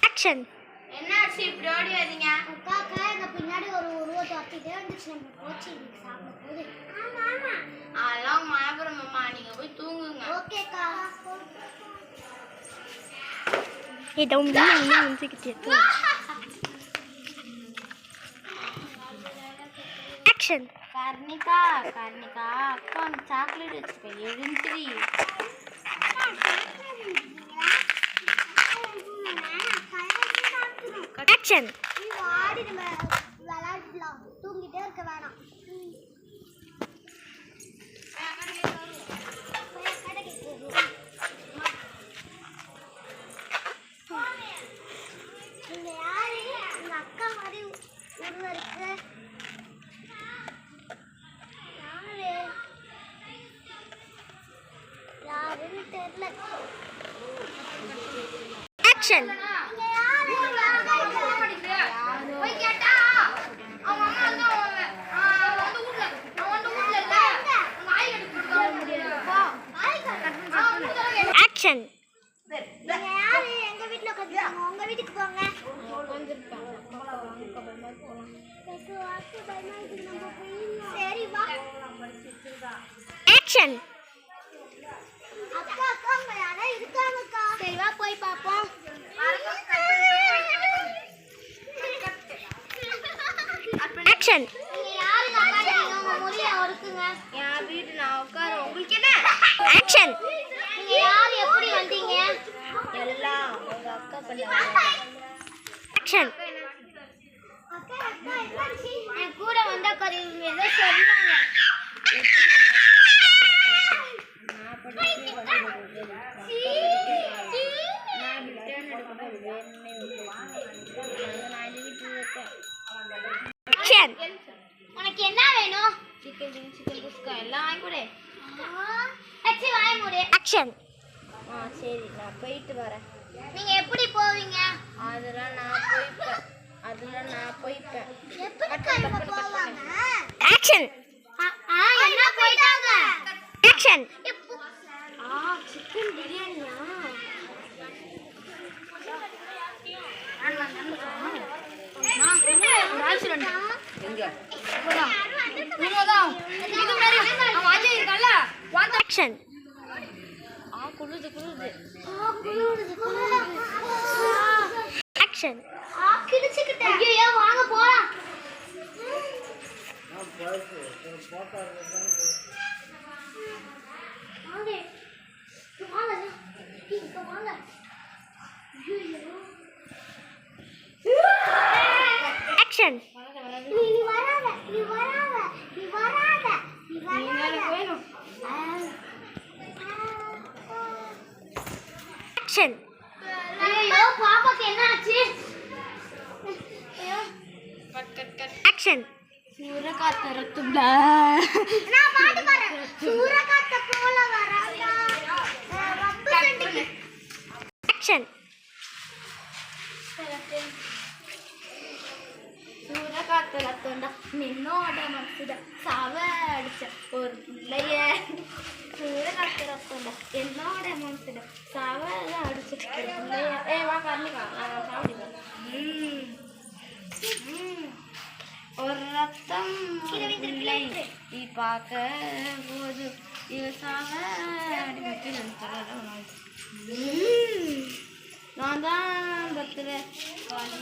Action. என்னாச்சு இப்படி ஓடி வரீங்க? அக்கா எங்க பின்னாடி ஒரு உருவத்தை அத்திட்டே வந்துச்சு. நம்ம போச்சு இன்னைக்கு சாப்பிட போகுது. ஆமா ஆமா அதெல்லாம் மயபுரம் அம்மா, நீங்க போய் தூங்குங்க. ஓகேக்கா. ஆக்ஷன். கர்ணிகா கர்ணிகா, அக்கா சாக்லேட் வச்சுக்க, எழுந்திரி. ஆக்ஷன். ஆடி நம்ம விளையாடலாம், தூங்கிட்டே இருக்க வேணாம். நீங்க யாரு? உங்க அக்கா மாதிரி உருவம் இருக்கு. யாருன்னு தெரியல. ஆக்ஷன். ஆக்ஷன். நீங்க யாரு? எங்க வீட்ல உட்காந்துருக்காங்க, உங்க வீட்டுக்கு போங்க. சரி வா. ஆக்ஷன். அக்கா அக்கா அங்க யாரோ இருக்காங்கக்கா. சரி வா போய் பாப்போம். ஆக்ஷன். நீங்க யாருங்க அக்கா? உங்க முடிய ஒருக்குங்க. என் வீட்டு நான் உட்கார, உங்களுக்கு என்ன? ஆக்ஷன். நீங்க யார்? எப்படி வந்தீங்க? எல்லாம் உங்க அக்கா பண்ணாங்க. ஆக்ஷன். அக்கா அக்கா என்னாச்சு? என் கூட வந்த அக்கா இவங்க ஏதோ சொன்னாங்க. ஆக்ஷன். உனக்கு என்ன வேணும்? சிக்கன் குஸ்கா எல்லாம் வாங்கி கொடு. அச்சி வாய் மூடு. ஆக்ஷன். சரி, நான் போயிட்டு வரேன். நீங்க எப்படி போவீங்க? அதெல்லாம் நான் போய்ப்பேன். எப்படி இவங்க போவாங்க? ஆக்ஷன். என்ன போயிட்டாங்க? ஆக்ஷன். சிக்கன் பிரியாணியா? ஆக்ஷன். ஆக்ஷன். கிடிச்சுக்கிட்டேன். ஐயோ வாங்க போலாம். ஆக்ஷன். நீ வராத. ஆக்ஷன். ஐயோ பாப்பாக்கு என்ன ஆச்சு? ஆக்ஷன். சூரக்காத்து நான் பாட்டுக்காரன். சூரக்காத்த போல வராதா? ரப்பு சண்டிக்கு. ஆக்ஷன். சூரக்காத்துல நின்னோட மனசுட சாவ அடிச்ச ஒரு பிள்ளைய. சூரக்காத்துல என்னோட மனசுட சாவ அடிச்ச ஒரு பிள்ளைய. வா கர்ணிகா, சாப்பிடுங்க. ஒரு ரத்தம் இல்லை நீ பார்க்க போது சாவ அடிபட்டு நான் தான் பத்துல பாட்டு.